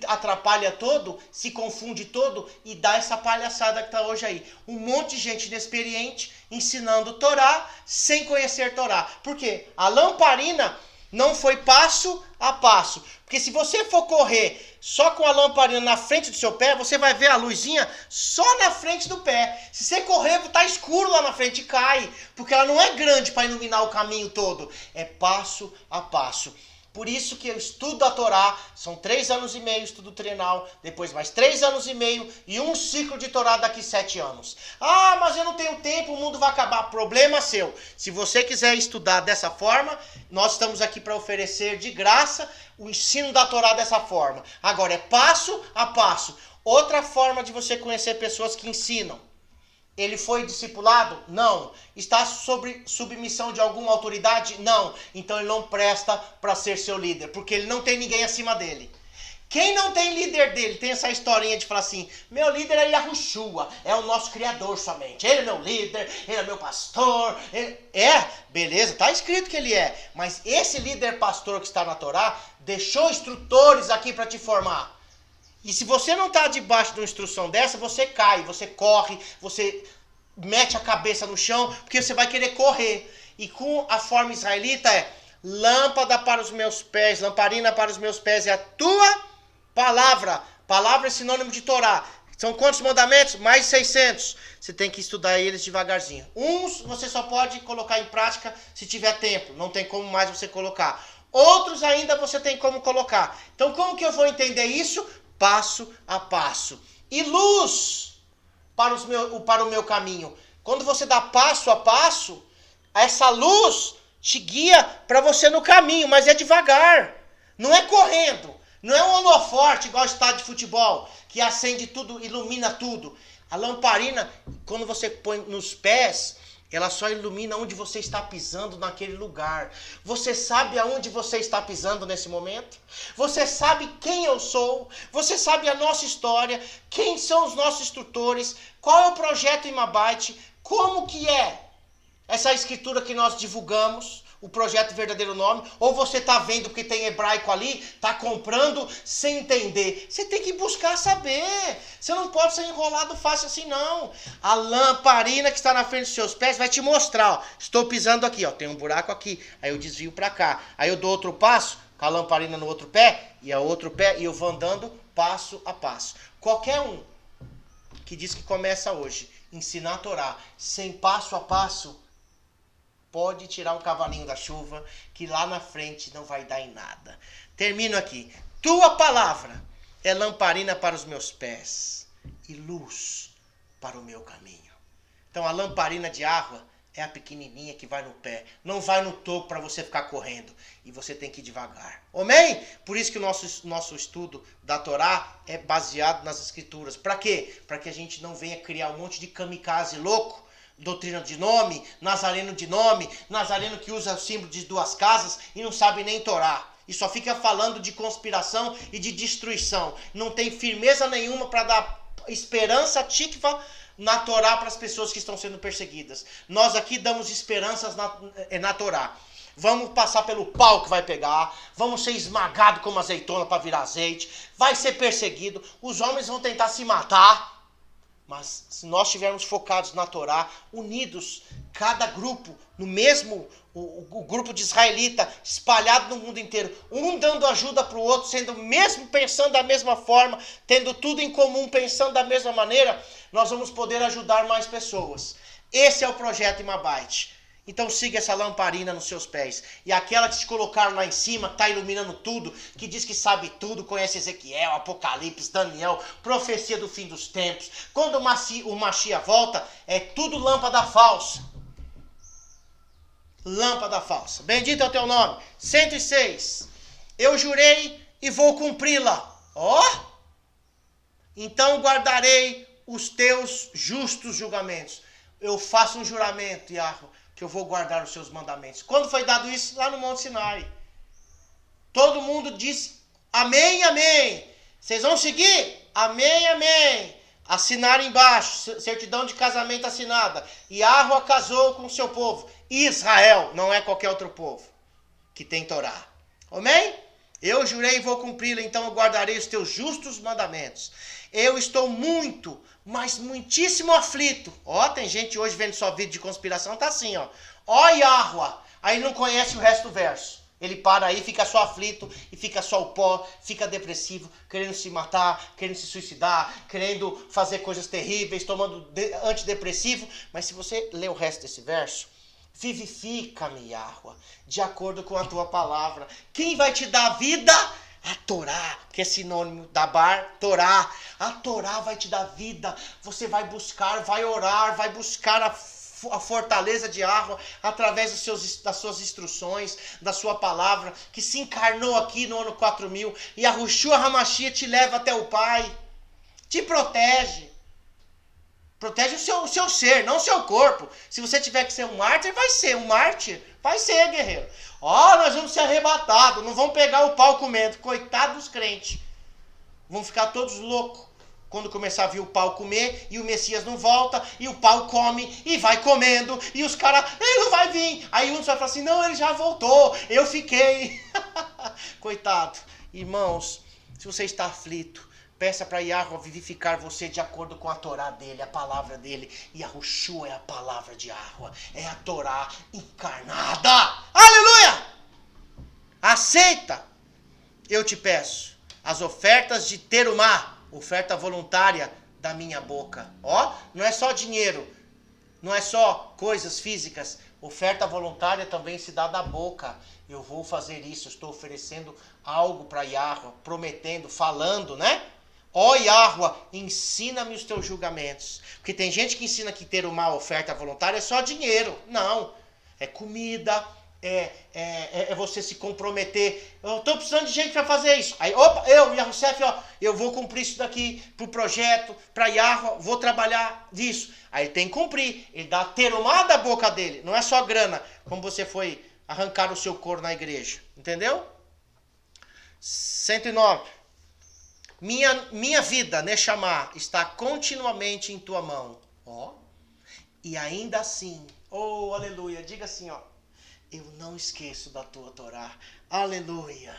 atrapalha todo, se confunde todo e dá essa palhaçada que está hoje aí. Um monte de gente inexperiente ensinando Torá sem conhecer Torá. Por quê? A lamparina não foi passo a passo. Porque se você for correr só com a lamparina na frente do seu pé, você vai ver a luzinha só na frente do pé. Se você correr, tá escuro lá na frente e cai. Porque ela não é grande para iluminar o caminho todo. É passo a passo. Por isso que eu estudo a Torá, são 3 anos e meio estudo trienal, depois mais 3 anos e meio e um ciclo de Torá daqui 7 anos. Ah, mas eu não tenho tempo, o mundo vai acabar. Problema seu. Se você quiser estudar dessa forma, nós estamos aqui para oferecer de graça o ensino da Torá dessa forma. Agora é passo a passo. Outra forma de você conhecer pessoas que ensinam. Ele foi discipulado? Não. Está sob submissão de alguma autoridade? Não. Então ele não presta para ser seu líder, porque ele não tem ninguém acima dele. Quem não tem líder dele, tem essa historinha de falar assim, meu líder é Yahushua, é o nosso criador somente. Ele é meu líder, ele é meu pastor. Beleza, está escrito que ele é. Mas esse líder pastor que está na Torá, deixou instrutores aqui para te formar. E se você não está debaixo de uma instrução dessa, você cai, você corre, você mete a cabeça no chão, porque você vai querer correr. E com a forma israelita é lâmpada para os meus pés, lamparina para os meus pés é a tua palavra. Palavra é sinônimo de Torá. São quantos mandamentos? Mais de 600. Você tem que estudar eles devagarzinho. Uns você só pode colocar em prática se tiver tempo. Não tem como mais você colocar. Outros ainda você tem como colocar. Então como que eu vou entender isso? Passo a passo. E luz para o meu caminho. Quando você dá passo a passo, essa luz te guia para você no caminho, mas é devagar. Não é correndo. Não é um holoforte igual estádio de futebol, que acende tudo, ilumina tudo. A lamparina, quando você põe nos pés, ela só ilumina onde você está pisando naquele lugar. Você sabe aonde você está pisando nesse momento? Você sabe quem eu sou? Você sabe a nossa história? Quem são os nossos instrutores? Qual é o projeto Imabite? Como que é essa escritura que nós divulgamos? O projeto Verdadeiro Nome? Ou você está vendo porque tem hebraico ali, está comprando sem entender? Você tem que buscar saber. Você não pode ser enrolado fácil assim, não. A lamparina que está na frente dos seus pés vai te mostrar. Ó, estou pisando aqui, ó, tem um buraco aqui. Aí eu desvio para cá. Aí eu dou outro passo, com a lamparina no outro pé, e a outro pé, e eu vou andando passo a passo. Qualquer um que diz que começa hoje, ensinar a Torá, sem passo a passo, pode tirar um cavalinho da chuva, que lá na frente não vai dar em nada. Termino aqui. Tua palavra é lamparina para os meus pés e luz para o meu caminho. Então a lamparina de água é a pequenininha que vai no pé. Não vai no topo para você ficar correndo. E você tem que ir devagar. Amém? Por isso que o nosso estudo da Torá é baseado nas escrituras. Para quê? Para que a gente não venha criar um monte de kamikaze louco, doutrina de nome, nazareno que usa o símbolo de 2 casas e não sabe nem Torá. E só fica falando de conspiração e de destruição. Não tem firmeza nenhuma para dar esperança tikva na Torá para as pessoas que estão sendo perseguidas. Nós aqui damos esperanças na Torá. Vamos passar pelo pau que vai pegar, vamos ser esmagados como azeitona para virar azeite, vai ser perseguido, os homens vão tentar se matar. Mas se nós estivermos focados na Torá, unidos, cada grupo, no mesmo, o grupo de israelita, espalhado no mundo inteiro, um dando ajuda para o outro, sendo mesmo pensando da mesma forma, tendo tudo em comum, pensando da mesma maneira, nós vamos poder ajudar mais pessoas. Esse é o projeto Imabait. Então siga essa lamparina nos seus pés. E aquela que te colocaram lá em cima, que está iluminando tudo, que diz que sabe tudo, conhece Ezequiel, Apocalipse, Daniel, profecia do fim dos tempos. Quando o Mashiach volta, é tudo lâmpada falsa. Lâmpada falsa. Bendito é o teu nome. 106. Eu jurei e vou cumpri-la. Ó! Então guardarei os teus justos julgamentos. Eu faço um juramento, Yahweh, que eu vou guardar os seus mandamentos. Quando foi dado isso? Lá no Monte Sinai. Todo mundo disse, amém, amém. Vocês vão seguir? Amém, amém. Assinaram embaixo, certidão de casamento assinada. Yahweh casou com o seu povo. Israel, não é qualquer outro povo que tem Torá. Amém? Eu jurei e vou cumpri-la, então eu guardarei os teus justos mandamentos. Eu estou muito, mas muitíssimo aflito. Ó, tem gente hoje vendo só vídeo de conspiração, tá assim, ó. Ó, Yahweh. Aí não conhece o resto do verso. Ele para aí, fica só aflito, e fica só o pó, fica depressivo, querendo se matar, querendo se suicidar, querendo fazer coisas terríveis, tomando antidepressivo. Mas se você ler o resto desse verso, vivifica-me, Yahweh, de acordo com a tua palavra. Quem vai te dar vida? A Torá, que é sinônimo da bar, Torá. A Torá vai te dar vida. Você vai buscar, vai orar, vai buscar a fortaleza de Yahweh através das suas instruções, da sua palavra, que se encarnou aqui no ano 4000. E a Yahushua HaMashiach te leva até o Pai. Te protege. Protege o seu ser, não o seu corpo. Se você tiver que ser um mártir, vai ser um mártir. Vai ser, guerreiro. Ó, nós vamos ser arrebatados. Não vão pegar o pau comendo. Coitado dos crentes. Vão ficar todos loucos quando começar a vir o pau comer e o Messias não volta e o pau come e vai comendo e os caras, ele não vai vir. Aí um vai falar assim, não, ele já voltou, eu fiquei. Coitado. Irmãos, se você está aflito, peça para Yahweh vivificar você de acordo com a Torá dele, a palavra dele. Yahushua é a palavra de Yahweh, é a Torá encarnada. Aleluia! Aceita, eu te peço, as ofertas de Terumá, oferta voluntária da minha boca. Ó, não é só dinheiro, não é só coisas físicas. Oferta voluntária também se dá da boca. Eu vou fazer isso, eu estou oferecendo algo para Yahweh, prometendo, falando, né? Ó Yahweh, ensina-me os teus julgamentos. Porque tem gente que ensina que ter uma oferta voluntária é só dinheiro. Não, é comida, é você se comprometer. Eu estou precisando de gente para fazer isso. Aí, opa, Yahushef, ó, eu vou cumprir isso daqui pro projeto, para Yahweh, vou trabalhar disso. Aí ele tem que cumprir, ele dá terumá da boca dele. Não é só grana, como você foi arrancar o seu couro na igreja. Entendeu? 109. Minha vida, Neshama, está continuamente em tua mão. Ó. E ainda assim, oh, aleluia, diga assim, ó. Eu não esqueço da tua Torá. Aleluia.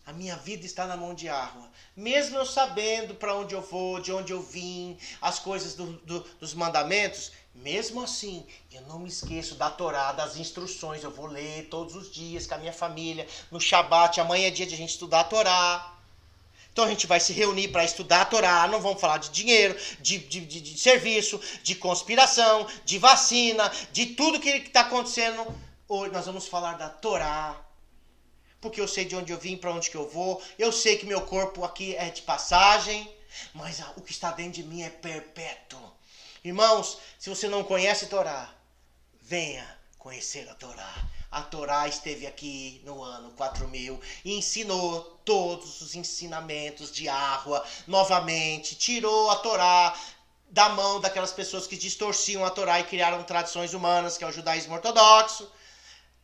A minha vida está na mão de Yahweh. Mesmo eu sabendo para onde eu vou, de onde eu vim, as coisas dos mandamentos, mesmo assim, eu não me esqueço da Torá, das instruções. Eu vou ler todos os dias com a minha família, no Shabat. Amanhã é dia de a gente estudar a Torá. Então a gente vai se reunir para estudar a Torá, não vamos falar de dinheiro, de serviço, de conspiração, de vacina, de tudo que está acontecendo. Hoje nós vamos falar da Torá, porque eu sei de onde eu vim, para onde que eu vou, eu sei que meu corpo aqui é de passagem, mas o que está dentro de mim é perpétuo. Irmãos, se você não conhece a Torá, venha conhecer a Torá. A Torá esteve aqui no ano 4000 e ensinou todos os ensinamentos de Yahweh novamente. Tirou a Torá da mão daquelas pessoas que distorciam a Torá e criaram tradições humanas, que é o judaísmo ortodoxo.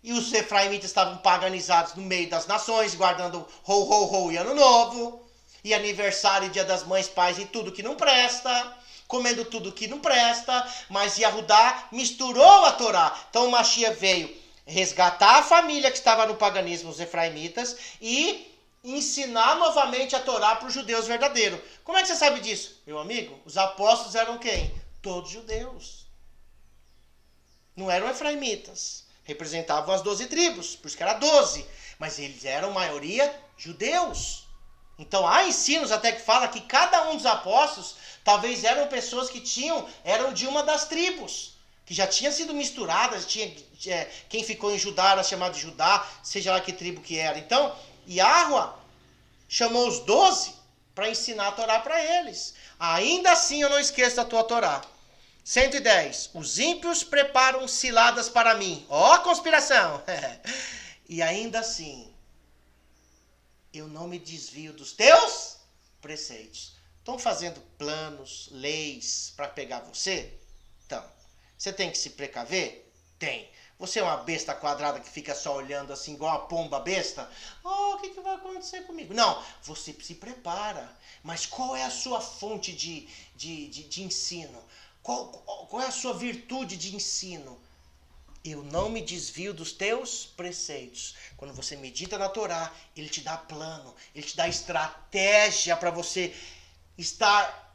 E os efraimitas estavam paganizados no meio das nações, guardando ho, ho, ho e ano novo. E aniversário, dia das mães, pais e tudo que não presta, comendo tudo que não presta, mas Yahudá misturou a Torá. Então o Mashiach veio resgatar a família que estava no paganismo, os efraimitas, e ensinar novamente a Torá para os judeus verdadeiros. Como é que você sabe disso? Meu amigo, os apóstolos eram quem? Todos judeus. Não eram efraimitas. Representavam as 12 tribos, por isso que era 12. Mas eles eram maioria judeus. Então há ensinos até que fala que cada um dos apóstolos talvez eram pessoas que eram de uma das tribos, que já tinha sido misturadas, quem ficou em Judá era chamado de Judá, seja lá que tribo que era. Então, Yahuwah chamou os 12 para ensinar a Torá para eles. Ainda assim eu não esqueço da tua Torá. 110. Os ímpios preparam ciladas para mim. Ó, conspiração! E ainda assim, eu não me desvio dos teus preceitos. Estão fazendo planos, leis para pegar você? Então, você tem que se precaver? Tem. Você é uma besta quadrada que fica só olhando assim, igual uma pomba besta? Oh, o que vai acontecer comigo? Não, você se prepara. Mas qual é a sua fonte de ensino? Qual é a sua virtude de ensino? Eu não me desvio dos teus preceitos. Quando você medita na Torá, ele te dá plano, ele te dá estratégia para você estar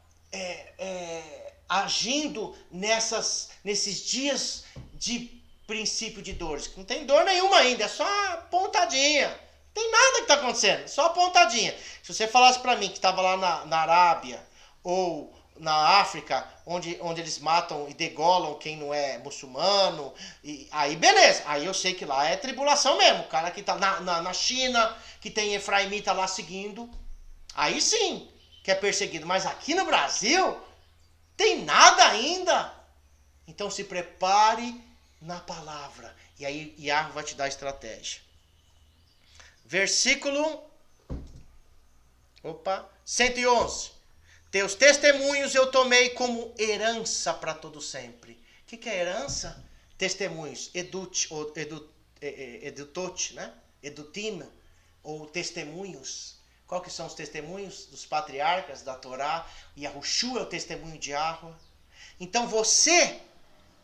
agindo nesses dias de princípio de dores. Não tem dor nenhuma ainda, é só pontadinha. Não tem nada que está acontecendo, só pontadinha. Se você falasse para mim que estava lá na Arábia ou na África, onde eles matam e degolam quem não é muçulmano, aí beleza, aí eu sei que lá é tribulação mesmo. O cara que está na China, que tem Efraimita lá seguindo, aí sim que é perseguido. Mas aqui no Brasil, tem nada ainda. Então se prepare na palavra. E aí Yahweh vai te dar estratégia. Versículo 111. Teus testemunhos eu tomei como herança para todo sempre. O que é herança? Testemunhos. Edutot, né? Edutim, ou testemunhos. Qual que são os testemunhos? Dos patriarcas, da Torá. Yahushua é o testemunho de Yahweh. Então você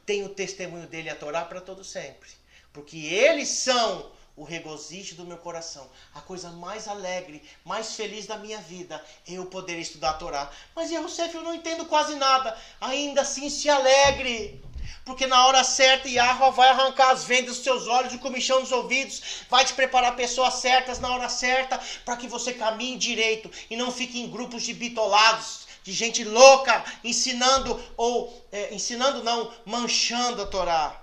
tem o testemunho dele, a Torá, para todo sempre. Porque eles são o regozijo do meu coração. A coisa mais alegre, mais feliz da minha vida é eu poder estudar a Torá. Mas, Yahusef, eu não entendo quase nada. Ainda assim se alegre. Porque na hora certa, Yahweh vai arrancar as vendas dos seus olhos, o comichão dos ouvidos, vai te preparar pessoas certas na hora certa, para que você caminhe direito e não fique em grupos de bitolados, de gente louca, manchando a Torá,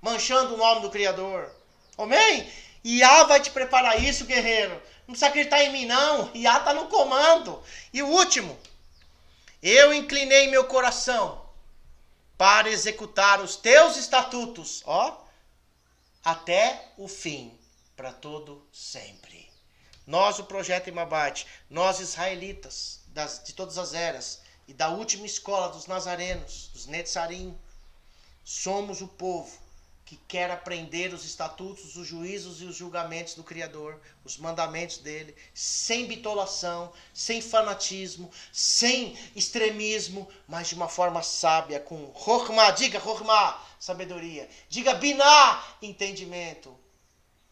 manchando o nome do Criador. Amém? Iá vai te preparar isso, guerreiro. Não precisa acreditar em mim, não. Iá está no comando. E o último. Eu inclinei meu coração para executar os teus estatutos, até o fim, para todo sempre. Nós, o Projeto Imabate, nós israelitas, de todas as eras, e da última escola dos nazarenos, dos Netzarim, somos o povo que quer aprender os estatutos, os juízos e os julgamentos do Criador, os mandamentos dele, sem bitolação, sem fanatismo, sem extremismo, mas de uma forma sábia, com Chokhmah, diga Chokhmah, sabedoria, diga Binah, entendimento,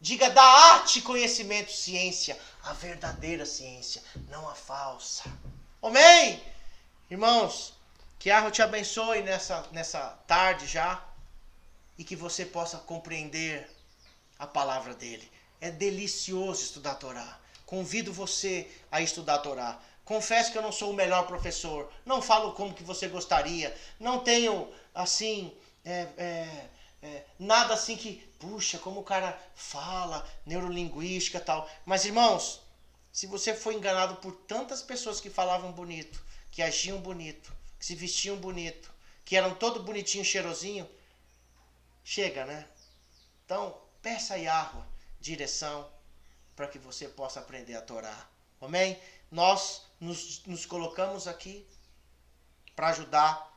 diga Da'at, conhecimento, ciência, a verdadeira ciência, não a falsa. Amém? Irmãos, que Yahweh te abençoe nessa tarde já, e que você possa compreender a palavra dele. É delicioso estudar a Torá. Convido você a estudar a Torá. Confesso que eu não sou o melhor professor. Não falo como que você gostaria. Não tenho, assim, nada assim que, puxa, como o cara fala, neurolinguística e tal. Mas, irmãos, se você foi enganado por tantas pessoas que falavam bonito, que agiam bonito, que se vestiam bonito, que eram todo bonitinho, cheirosinho, chega, né? Então, peça a Yahweh direção para que você possa aprender a Torá. Amém? Nós nos colocamos aqui para ajudar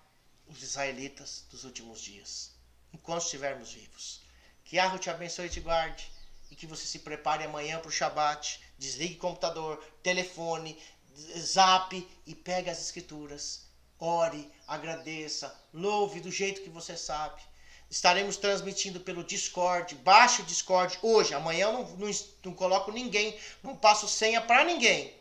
os israelitas dos últimos dias, enquanto estivermos vivos. Que Yahweh te abençoe e te guarde, e que você se prepare amanhã para o Shabat. Desligue computador, telefone, Zap e pegue as escrituras. Ore, agradeça, louve do jeito que você sabe. Estaremos transmitindo pelo Discord. Baixe o Discord hoje. Amanhã eu não coloco ninguém, não passo senha para ninguém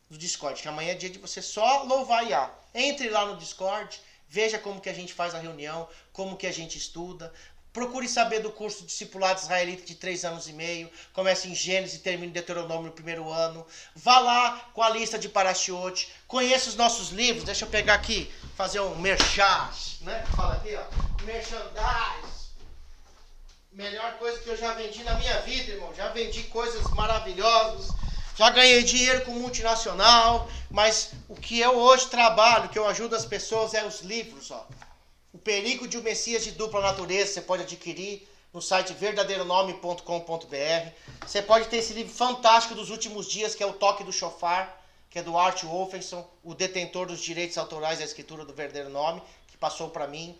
do Discord, que amanhã é dia de você só louvar Iá. Entre lá no Discord, veja como que a gente faz a reunião, como que a gente estuda. Procure saber do curso Discipulado Israelita de 3 anos e meio. Começa em Gênesis e termina em Deuteronômio no primeiro ano. Vá lá com a lista de Parashiot. Conheça os nossos livros. Deixa eu pegar aqui, fazer um merchan, né? Fala aqui, ó. Merchandise. Melhor coisa que eu já vendi na minha vida, irmão. Já vendi coisas maravilhosas. Já ganhei dinheiro com multinacional. Mas o que eu hoje trabalho, que eu ajudo as pessoas, é os livros, ó. O Perigo de um Messias de Dupla Natureza, você pode adquirir no site verdadeironome.com.br. Você pode ter esse livro fantástico dos últimos dias, que é o Toque do Shofar, que é do Art Wolfenson, o detentor dos direitos autorais da escritura do Verdadeiro Nome, que passou para mim.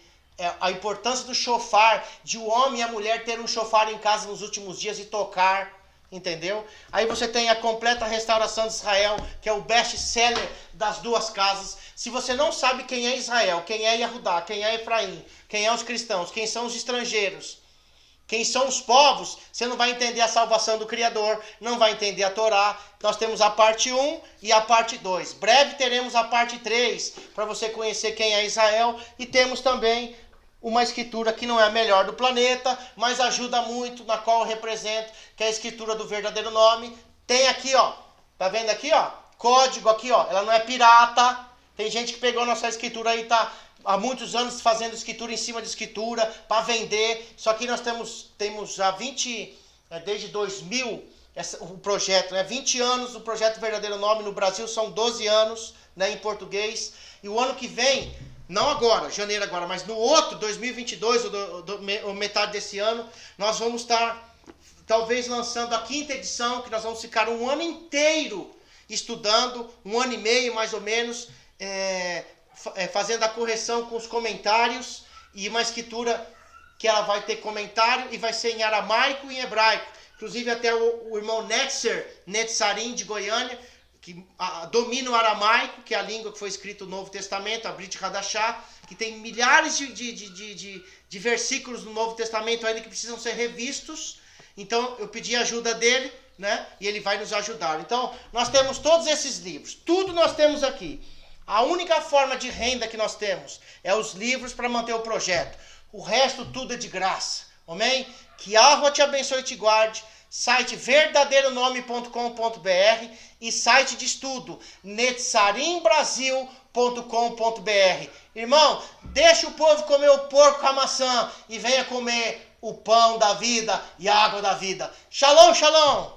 A importância do shofar, de o homem e a mulher ter um shofar em casa nos últimos dias e tocar. Entendeu? Aí você tem a completa restauração de Israel, que é o best-seller das duas casas. Se você não sabe quem é Israel, quem é Yahudá, quem é Efraim, quem é os cristãos, quem são os estrangeiros, quem são os povos, você não vai entender a salvação do Criador, não vai entender a Torá. Nós temos a parte 1 e a parte 2. Breve teremos a parte 3, para você conhecer quem é Israel. E temos também uma escritura que não é a melhor do planeta, mas ajuda muito, na qual eu represento, que é a escritura do Verdadeiro Nome. Tem aqui, ó, tá vendo aqui, ó, código aqui, ó, ela não é pirata. Tem gente que pegou nossa escritura aí, tá há muitos anos fazendo escritura em cima de escritura, para vender. Só que nós temos já desde 2000, o projeto, né, 20 anos o projeto Verdadeiro Nome no Brasil, são 12 anos, né, em português. E o ano que vem, não agora, janeiro agora, mas no outro, 2022, ou metade desse ano, nós vamos estar talvez lançando a 5ª edição, que nós vamos ficar um ano inteiro estudando, um ano e meio mais ou menos, fazendo a correção com os comentários, e uma escritura que ela vai ter comentário e vai ser em aramaico e em hebraico. Inclusive até o irmão Netzarim de Goiânia, que domina o aramaico, que é a língua que foi escrito o Novo Testamento, a Brit Hadashah, que tem milhares de versículos no Novo Testamento ainda que precisam ser revistos. Então eu pedi a ajuda dele, né? E ele vai nos ajudar. Então nós temos todos esses livros, tudo nós temos aqui. A única forma de renda que nós temos é os livros para manter o projeto. O resto tudo é de graça. Amém? Que Yahweh te abençoe e te guarde. Site verdadeironome.com.br e site de estudo netzarimbrasil.com.br. Irmão, deixa o povo comer o porco com a maçã e venha comer o pão da vida e a água da vida. Shalom, shalom!